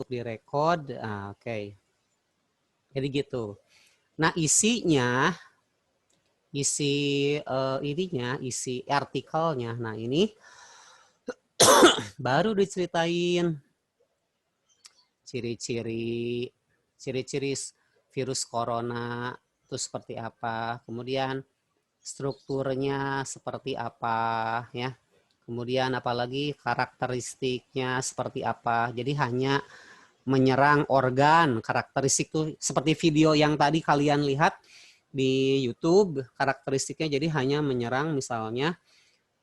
direkod. Oke. Jadi gitu. Nah, isinya, isi artikelnya. Nah, ini baru diceritain ciri-ciri virus corona itu seperti apa, kemudian strukturnya seperti apa ya. Kemudian apalagi karakteristiknya seperti apa. Jadi hanya menyerang organ, karakteristik tuh seperti video yang tadi kalian lihat di YouTube, karakteristiknya jadi hanya menyerang misalnya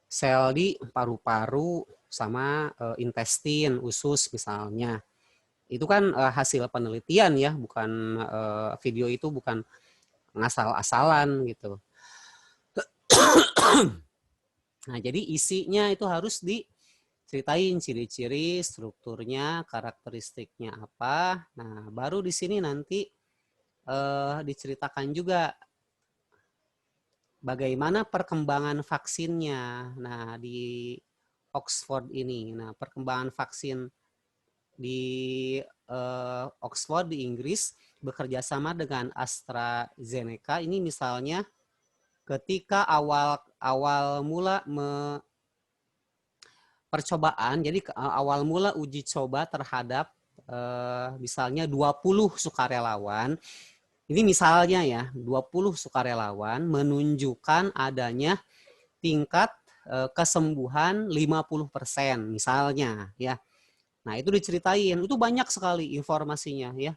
sel di paru-paru sama intestin, usus misalnya. Itu kan hasil penelitian ya, bukan video itu bukan ngasal-asalan gitu. Nah, jadi isinya itu harus diceritain ciri-ciri, strukturnya, karakteristiknya apa. Nah, baru di sini nanti diceritakan juga bagaimana perkembangan vaksinnya. Nah, di Oxford ini. Nah, perkembangan vaksin di Oxford di Inggris bekerja sama dengan AstraZeneca. Ini misalnya ketika awal mula percobaan, jadi awal mula uji coba terhadap misalnya 20 sukarelawan. Ini misalnya ya, 20 sukarelawan menunjukkan adanya tingkat kesembuhan 50% misalnya ya. Nah, itu diceritain, itu banyak sekali informasinya ya.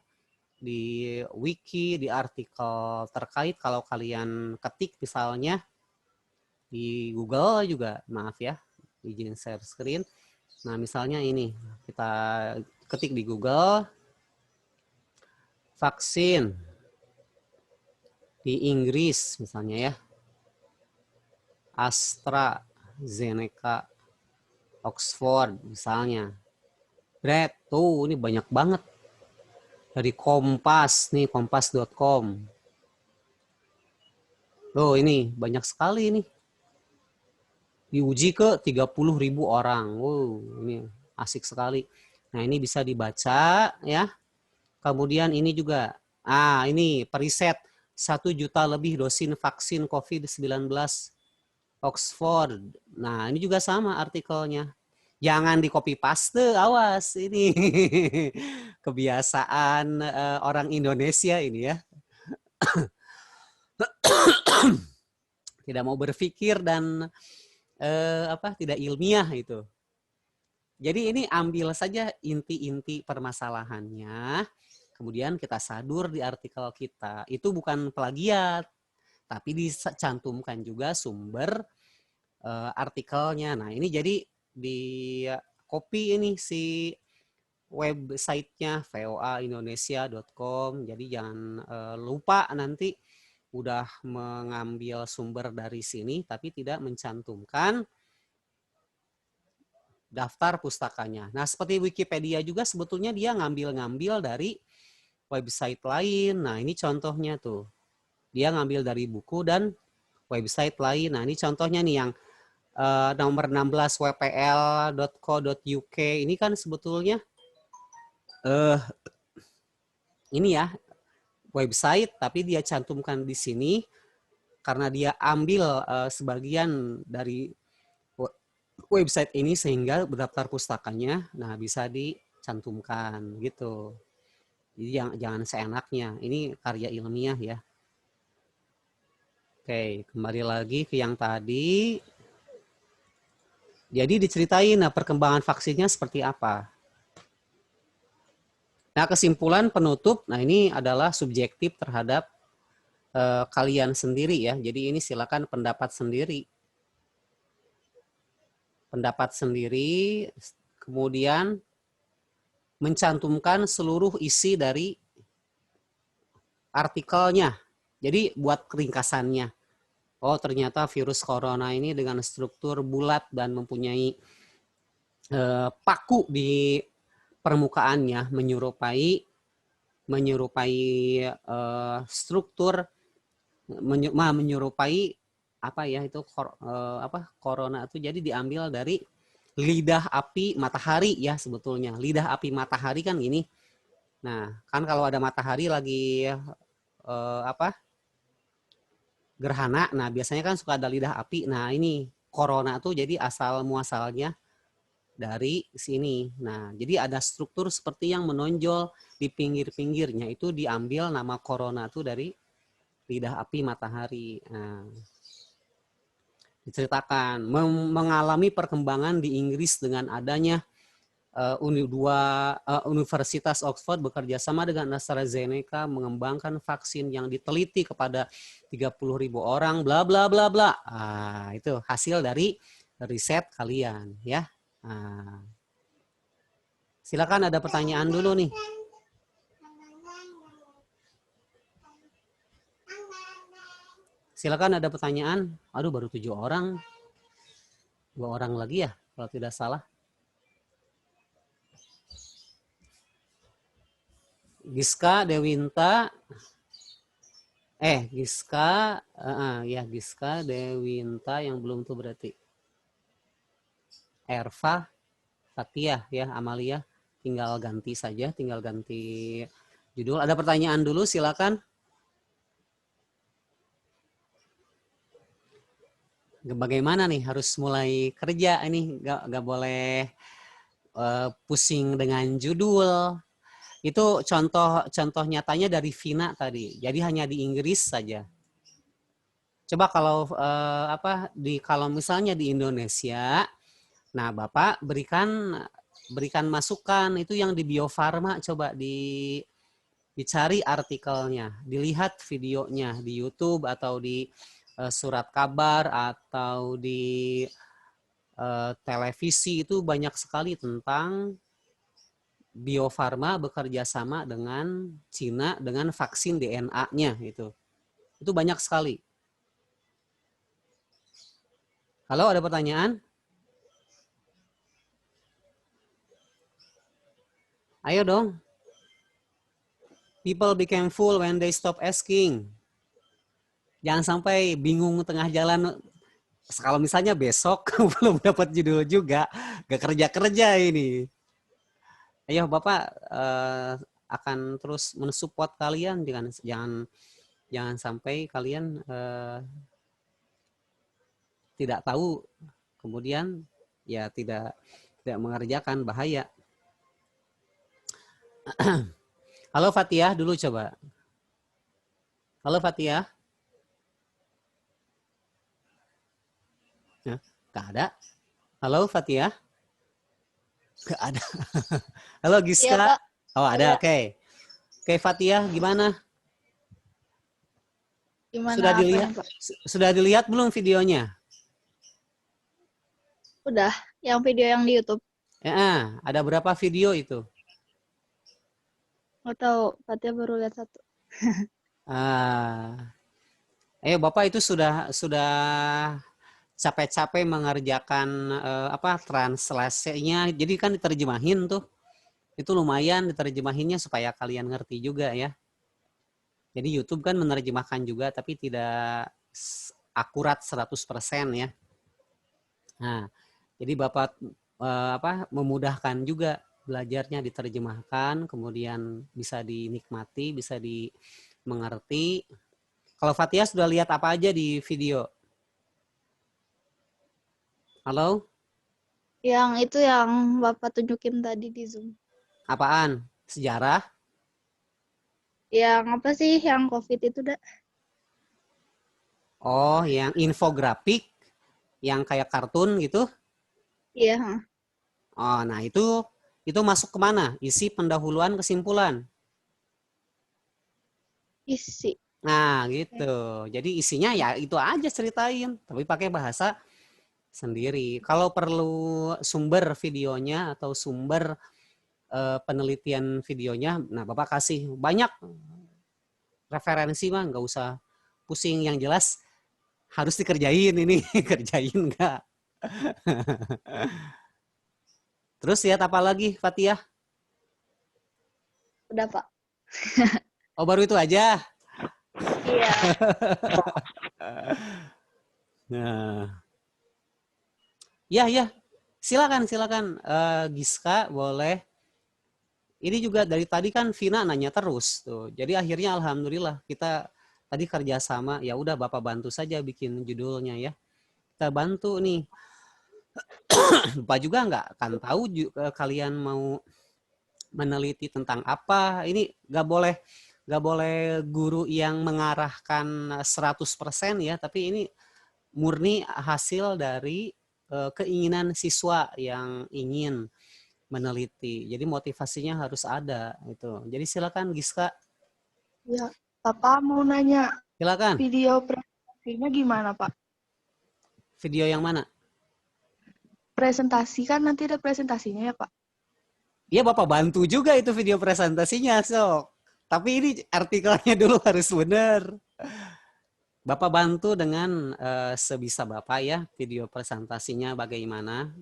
Di wiki, di artikel terkait kalau kalian ketik misalnya di Google juga, maaf ya, izin share screen. Nah, misalnya ini, kita ketik di Google, vaksin di Inggris misalnya ya, AstraZeneca, Oxford misalnya. Red, tuh ini banyak banget. Dari Kompas, nih kompas.com. Loh ini banyak sekali ini. Diuji ke 30.000 orang. Wow, ini asik sekali. Nah, ini bisa dibaca ya. Kemudian ini juga, ini periset 1 juta lebih dosis vaksin COVID-19 Oxford. Nah, ini juga sama artikelnya. Jangan di copy paste, awas ini. Kebiasaan orang Indonesia ini ya. Tidak mau berpikir dan tidak ilmiah itu. Jadi ini ambil saja inti-inti permasalahannya, kemudian kita sadur di artikel kita. Itu bukan plagiat, tapi dicantumkan juga sumber artikelnya. Nah, ini jadi di copy ini si websitenya voaindonesia.com. Jadi jangan lupa nanti udah mengambil sumber dari sini, tapi tidak mencantumkan daftar pustakanya. Nah, seperti Wikipedia juga sebetulnya dia ngambil-ngambil dari website lain. Nah, ini contohnya tuh. Dia ngambil dari buku dan website lain. Nah, ini contohnya nih yang nomor 16 wpl.co.uk. Ini kan sebetulnya ini ya website, tapi dia cantumkan di sini karena dia ambil sebagian dari website ini sehingga daftar pustakanya bisa dicantumkan gitu. Jadi jangan seenaknya. Ini karya ilmiah ya. Oke, kembali lagi ke yang tadi. Jadi diceritain perkembangan vaksinnya seperti apa. Nah, kesimpulan penutup, ini adalah subjektif terhadap kalian sendiri ya. Jadi ini silakan pendapat sendiri. Pendapat sendiri, kemudian mencantumkan seluruh isi dari artikelnya. Jadi buat ringkasannya. Oh, ternyata virus corona ini dengan struktur bulat dan mempunyai paku di permukaannya menyerupai struktur menyerupai apa ya itu corona itu jadi diambil dari lidah api matahari ya sebetulnya. Lidah api matahari kan ini. Nah, kan kalau ada matahari lagi apa? Gerhana. Nah, biasanya kan suka ada lidah api. Nah, ini corona tuh jadi asal muasalnya dari sini. Nah, jadi ada struktur seperti yang menonjol di pinggir-pinggirnya itu diambil nama corona tuh dari lidah api matahari. Nah, diceritakan mengalami perkembangan di Inggris dengan adanya Universitas Oxford bekerja sama dengan AstraZeneca mengembangkan vaksin yang diteliti kepada 30.000 orang, bla bla bla bla. Itu hasil dari riset kalian ya. Silakan ada pertanyaan dulu nih. Silakan ada pertanyaan. Aduh baru 7 orang. 2 orang lagi ya kalau tidak salah. Giska, Dewinta, Giska, ya Giska, Dewinta yang belum tuh berarti. Erva, Fatia ya, Amalia, tinggal ganti saja, tinggal ganti judul. Ada pertanyaan dulu, silakan. Bagaimana nih, harus mulai kerja ini, nggak boleh pusing dengan judul. Itu contoh nyatanya dari Vina tadi. Jadi hanya di Inggris saja. Coba kalau kalau misalnya di Indonesia, nah Bapak berikan masukan itu yang di Bio Farma, coba dicari artikelnya, dilihat videonya di YouTube atau di surat kabar atau di televisi, itu banyak sekali tentang Bio Farma bekerja sama dengan Cina dengan vaksin DNA-nya itu. Itu banyak sekali. Halo, ada pertanyaan? Ayo dong. People became full when they stop asking. Jangan sampai bingung tengah jalan. Kalau misalnya besok belum dapat judul juga, gak kerja-kerja ini. Ayo Bapak akan terus mensupport kalian, jangan sampai kalian tidak tahu kemudian ya tidak mengerjakan, bahaya. Halo Fatia dulu coba. Halo Fatia. Ya, gak ada. Halo Fatia. Gak ada. Halo Giska. Ya, Pak. Oh ada, oke. Oke Fatia, gimana? Sudah dilihat belum videonya? Udah, yang video yang di YouTube. Ya, ada berapa video itu? Nggak tahu, Fatia baru lihat 1. Bapak itu sudah capek-capek mengerjakan translasinya, jadi kan diterjemahin tuh. Itu lumayan diterjemahinnya supaya kalian ngerti juga ya. Jadi YouTube kan menerjemahkan juga tapi tidak akurat 100% ya. Nah, jadi Bapak memudahkan juga belajarnya, diterjemahkan, kemudian bisa dinikmati, bisa dimengerti. Kalau Fatia sudah lihat apa aja di video? Halo? Yang itu yang Bapak tunjukin tadi di Zoom. Apaan? Sejarah? Yang apa sih? Yang COVID itu dah. Oh, yang infografik, yang kayak kartun gitu? Iya. Oh, nah itu masuk kemana? Isi, pendahuluan, kesimpulan? Isi. Nah, gitu. Jadi isinya ya itu aja ceritain, tapi pakai bahasa sendiri. Kalau perlu sumber videonya atau sumber penelitian videonya, nah Bapak kasih banyak referensi mah, nggak usah pusing, yang jelas harus dikerjain ini, kerjain nggak? Terus lihat apa lagi, Fatia? Udah, Pak. Oh, baru itu aja? Iya. Nah. Ya, Silakan Giska boleh. Ini juga dari tadi kan Vina nanya terus tuh. Jadi akhirnya alhamdulillah kita tadi kerjasama. Ya udah Bapak bantu saja bikin judulnya ya. Kita bantu nih. Bapak juga nggak akan tahu kalian mau meneliti tentang apa. Ini nggak boleh guru yang mengarahkan 100% ya, tapi ini murni hasil dari keinginan siswa yang ingin meneliti. Jadi motivasinya harus ada itu. Jadi silakan Giska. Ya, Bapak mau nanya Silakan. video presentasinya gimana, Pak? Video yang mana? Presentasi kan nanti ada presentasinya ya, Pak? Iya, Bapak bantu juga itu video presentasinya, Sok. Tapi ini artikelnya dulu harus benar. Bapak bantu dengan sebisa Bapak ya, video presentasinya bagaimana.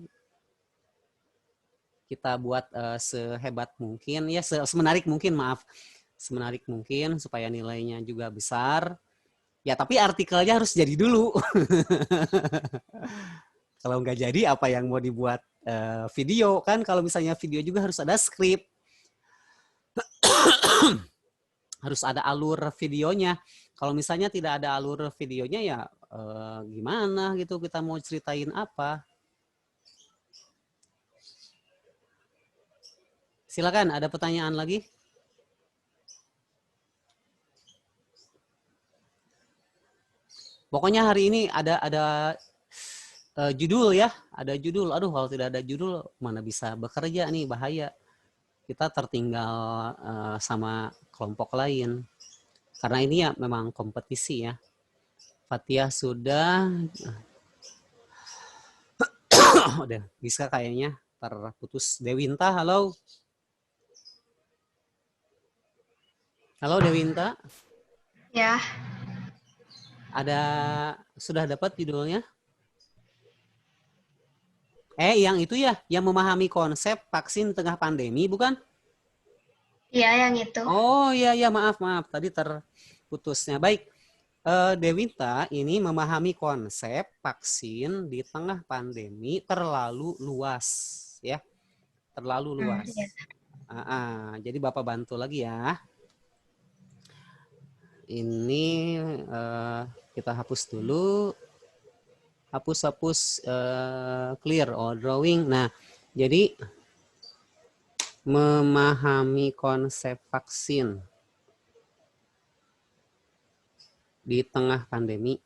Kita buat sehebat mungkin, ya semenarik mungkin, maaf. Semenarik mungkin supaya nilainya juga besar. Ya, tapi artikelnya harus jadi dulu. Kalau nggak jadi, apa yang mau dibuat video kan? Kalau misalnya video juga harus ada skrip. Harus ada alur videonya. Kalau misalnya tidak ada alur videonya ya gimana gitu kita mau ceritain apa? Silakan, ada pertanyaan lagi? Pokoknya hari ini ada judul ya, ada judul. Aduh, kalau tidak ada judul mana bisa bekerja nih, bahaya. Kita tertinggal sama kelompok lain. Karena ini ya memang kompetisi ya. Fatia sudah. Udah bisa kayaknya terputus. Dewinta, halo. Halo Dewinta. Ya. Sudah dapat judulnya? Yang itu ya, yang memahami konsep vaksin di tengah pandemi, bukan? Iya, yang itu. Oh iya, maaf. Tadi terputusnya. Baik, Dewinta ini memahami konsep vaksin di tengah pandemi terlalu luas, ya. Terlalu luas. Ya. Jadi Bapak bantu lagi ya. Ini kita hapus dulu. Hapus clear or drawing. Nah, jadi memahami konsep vaksin di tengah pandemi.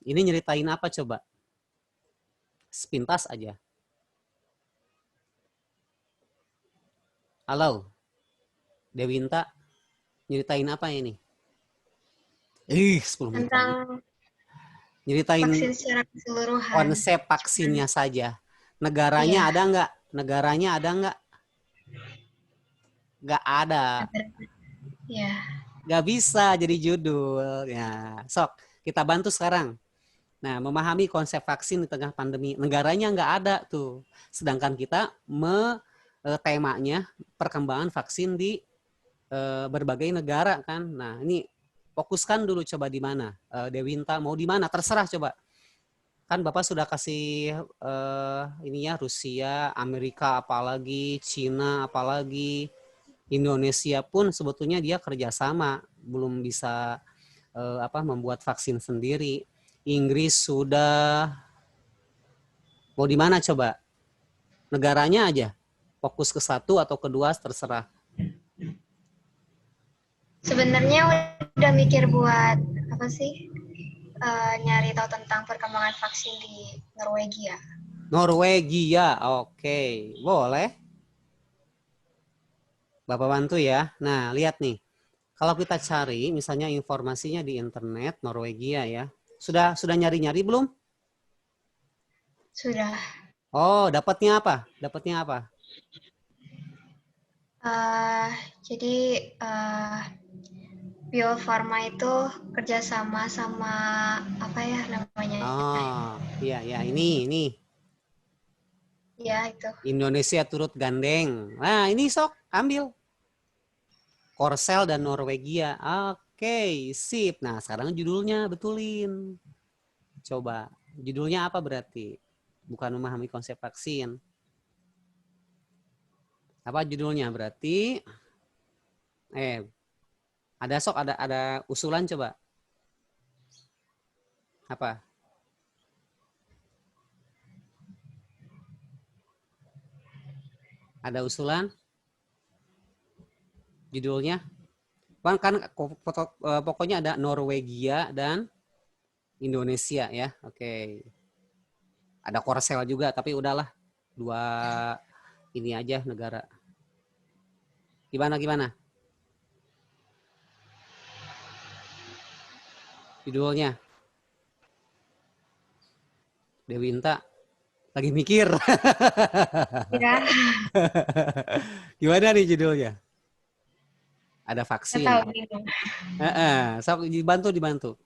Ini nyeritain apa coba? Sepintas aja. Halo, Dewinta, nyeritain apa ini? 10 menit Tentang nyeritain vaksin secara keseluruhan. konsep vaksinnya saja. Negaranya ada nggak? Negaranya ada nggak? Nggak ada. Ya. Nggak bisa jadi judul. Ya, sok kita bantu sekarang. Nah, memahami konsep vaksin di tengah pandemi. Negaranya nggak ada tuh. Sedangkan kita temanya perkembangan vaksin di berbagai negara kan. Nah, ini fokuskan dulu coba di mana. Dewinta mau di mana? Terserah coba. Kan Bapak sudah kasih ini ya, Rusia, Amerika apalagi, Cina apalagi, Indonesia pun sebetulnya dia kerjasama, belum bisa membuat vaksin sendiri. Inggris sudah. Mau di mana coba? Negaranya aja. Fokus ke satu atau kedua terserah. Sebenarnya udah mikir buat apa sih? Nyari tahu tentang perkembangan vaksin di Norwegia. Norwegia, oke. Boleh. Bapak bantu ya. Nah, lihat nih. Kalau kita cari misalnya informasinya di internet Norwegia ya. Sudah nyari-nyari belum? Sudah. Oh, dapatnya apa? Dapatnya apa? Jadi Bio Farma itu kerjasama sama apa ya namanya? Oh, iya ini. Ya, itu. Indonesia turut gandeng. Nah, ini sok ambil. Korsel dan Norwegia. Oke, sip. Nah, sekarang judulnya betulin. Coba. Judulnya apa berarti? Bukan memahami konsep vaksin. Apa judulnya berarti? Ada usulan coba. Apa? Ada usulan? Judulnya? Kan pokoknya ada Norwegia dan Indonesia ya. Oke. Ada Korsel juga, tapi udahlah. 2 ini aja negara. Gimana? Judulnya? Dewinta lagi mikir. Ya, Gimana nih judulnya? Ada nggak vaksin. tahu gitu. Dibantu.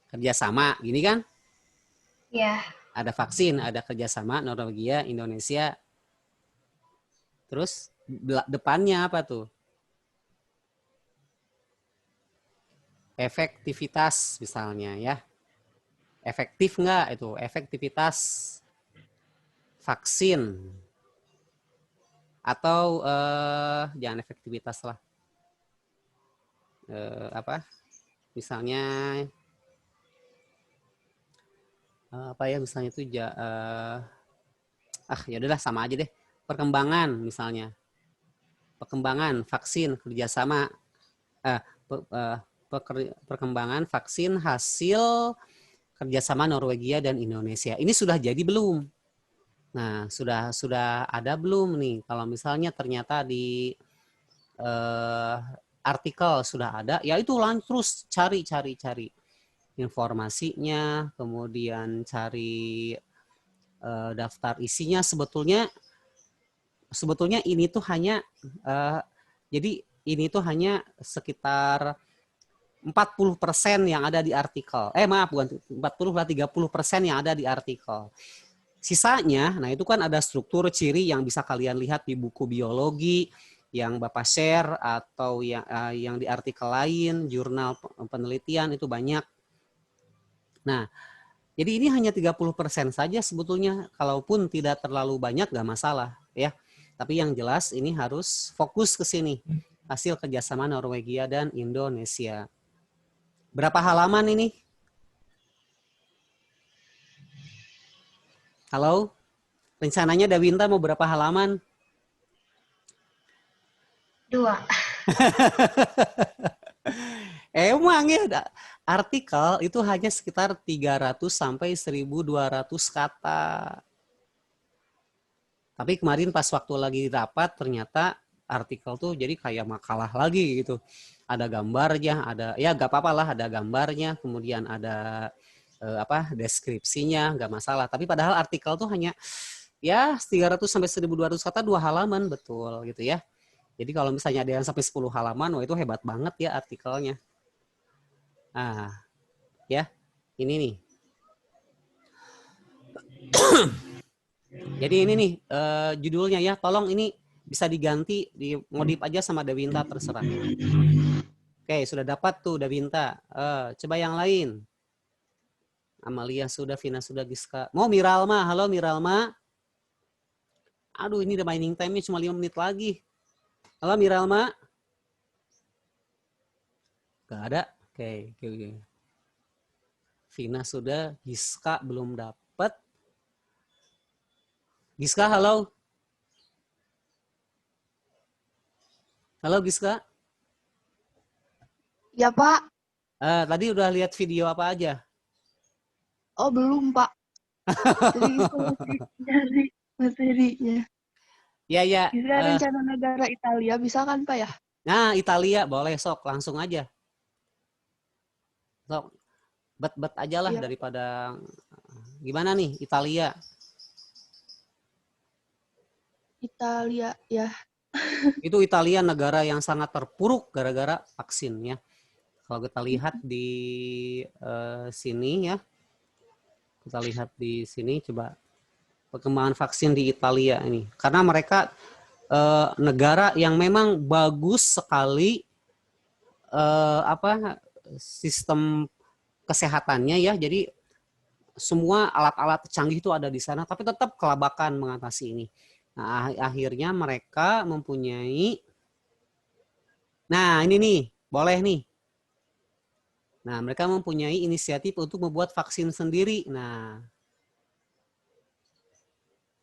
Kerjasama, gini kan? Ya, Ada vaksin, ada kerjasama Norwegia, Indonesia. Terus depannya apa tuh? Efektivitas misalnya ya. Efektif nggak itu? Efektivitas vaksin. Atau jangan efektivitas lah. Misalnya apa ya misalnya itu ya udahlah sama aja deh. Perkembangan misalnya. Perkembangan vaksin kerjasama perkembangan vaksin hasil kerjasama Norwegia dan Indonesia. Ini sudah jadi belum? Nah, sudah ada belum nih? Kalau misalnya ternyata di artikel sudah ada, ya itu terus cari informasinya, kemudian cari daftar isinya. Sebetulnya ini tuh hanya jadi ini tuh hanya sekitar 40% yang ada di artikel. Maaf, bukan 40 lah, 30% yang ada di artikel. Sisanya, nah itu kan ada struktur ciri yang bisa kalian lihat di buku biologi yang Bapak share atau yang di artikel lain, jurnal penelitian itu banyak. Nah, jadi ini hanya 30% saja sebetulnya, kalaupun tidak terlalu banyak nggak masalah ya. Tapi yang jelas ini harus fokus ke sini, hasil kerjasama Norwegia dan Indonesia. Berapa halaman ini? Halo? Rencananya Dawinta mau berapa halaman? 2. Emang ya, artikel itu hanya sekitar 300 sampai 1.200 kata. Tapi kemarin pas waktu lagi rapat ternyata artikel tuh jadi kayak makalah lagi gitu. Ada gambarnya, ya gak apa-apa lah, ada gambarnya, kemudian ada deskripsinya, nggak masalah. Tapi padahal artikel tuh hanya ya 300 sampai 1.200 kata 2 halaman, betul gitu ya. Jadi kalau misalnya ada yang sampai 10 halaman, wah itu hebat banget ya artikelnya. Nah, ya ini nih. Jadi ini nih judulnya ya, tolong ini bisa diganti, dimodif aja sama Dawinta, terserah. Oke, sudah dapat tuh Dawinta. Coba yang lain. Amalia sudah, Vina sudah, Giska. Mau Miralma, halo Miralma. Aduh, ini udah mining time-nya cuma 5 menit lagi. Halo Miralma. Gak ada? Oke. Vina sudah, Giska belum dapat. Giska, halo. Halo Giska. Ya, Pak. Tadi udah lihat video apa aja? Oh, belum, Pak. Jadi itu masih nyari materinya. Ya. Kira rencana negara Italia bisa kan, Pak ya? Nah, Italia boleh, sok langsung aja. Sok bet aja lah, Iya. daripada gimana nih Italia? Italia ya. Itu Italia negara yang sangat terpuruk gara-gara vaksin ya. Kalau kita lihat di sini ya. Kita lihat di sini coba perkembangan vaksin di Italia ini. Karena mereka negara yang memang bagus sekali sistem kesehatannya ya. Jadi semua alat-alat canggih itu ada di sana, tapi tetap kelabakan mengatasi ini. Nah, akhirnya mereka mempunyai, nah ini nih, boleh nih. Nah, mereka mempunyai inisiatif untuk membuat vaksin sendiri.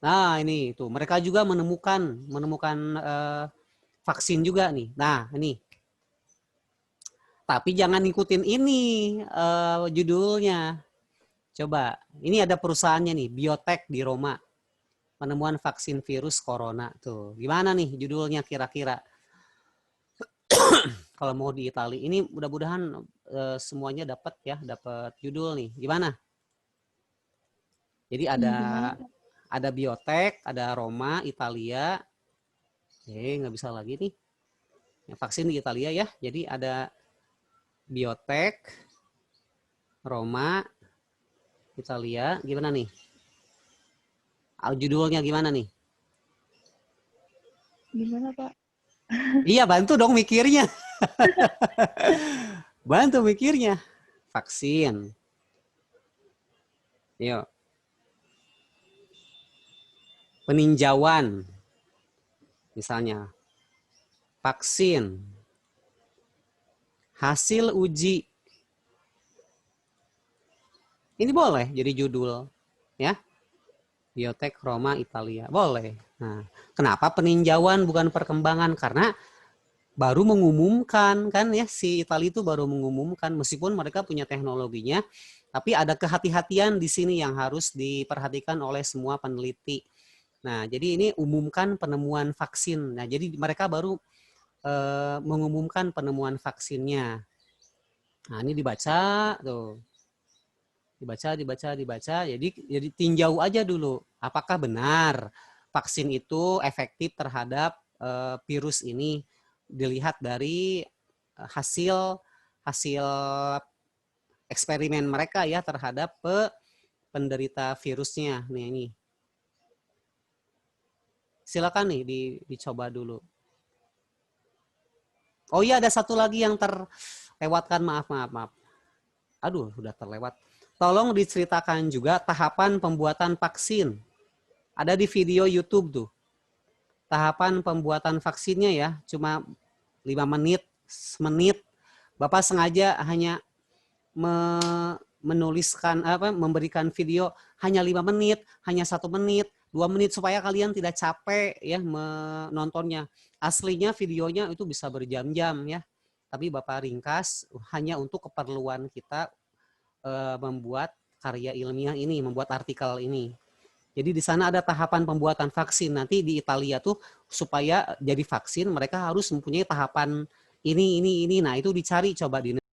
Nah ini tuh mereka juga menemukan vaksin juga nih. Nah ini, tapi jangan ikutin ini judulnya. Coba, ini ada perusahaannya nih, Biotech di Roma, penemuan vaksin virus corona. Tuh, gimana nih judulnya kira-kira? Kalau mau di Italia, ini mudah-mudahan semuanya dapat ya, dapat judul nih. Gimana? Jadi ada Biotech, ada Roma, Italia. Nggak bisa lagi nih. Vaksin di Italia ya. Jadi ada Biotech, Roma, Italia. Gimana nih? Judulnya gimana nih? Gimana, Pak? Iya, bantu dong mikirnya. Bantu mikirnya. Vaksin. Yuk. Peninjauan. Misalnya. Vaksin. Hasil uji. Ini boleh jadi judul. Ya. Biotech Roma Italia. Boleh. Nah, kenapa peninjauan bukan perkembangan? Karena baru mengumumkan kan ya, si Italia itu baru mengumumkan meskipun mereka punya teknologinya, tapi ada kehati-hatian di sini yang harus diperhatikan oleh semua peneliti. Nah, jadi ini umumkan penemuan vaksin. Nah, jadi mereka baru mengumumkan penemuan vaksinnya. Nah, ini dibaca tuh. Dibaca. Jadi tinjau aja dulu. Apakah benar vaksin itu efektif terhadap virus ini? Dilihat dari hasil eksperimen mereka ya terhadap penderita virusnya. Nih ini. Silakan nih dicoba dulu. Oh iya, ada satu lagi yang terlewatkan, maaf. Aduh, sudah terlewat. Tolong diceritakan juga tahapan pembuatan vaksin. Ada di video YouTube tuh. Tahapan pembuatan vaksinnya ya, cuma 5 menit, semenit. Bapak sengaja hanya memberikan video hanya 5 menit, hanya 1 menit, 2 menit supaya kalian tidak capek ya menontonnya. Aslinya videonya itu bisa berjam-jam ya. Tapi Bapak ringkas hanya untuk keperluan kita membuat karya ilmiah ini, membuat artikel ini. Jadi di sana ada tahapan pembuatan vaksin. Nanti di Italia tuh supaya jadi vaksin mereka harus mempunyai tahapan ini. Nah, itu dicari coba di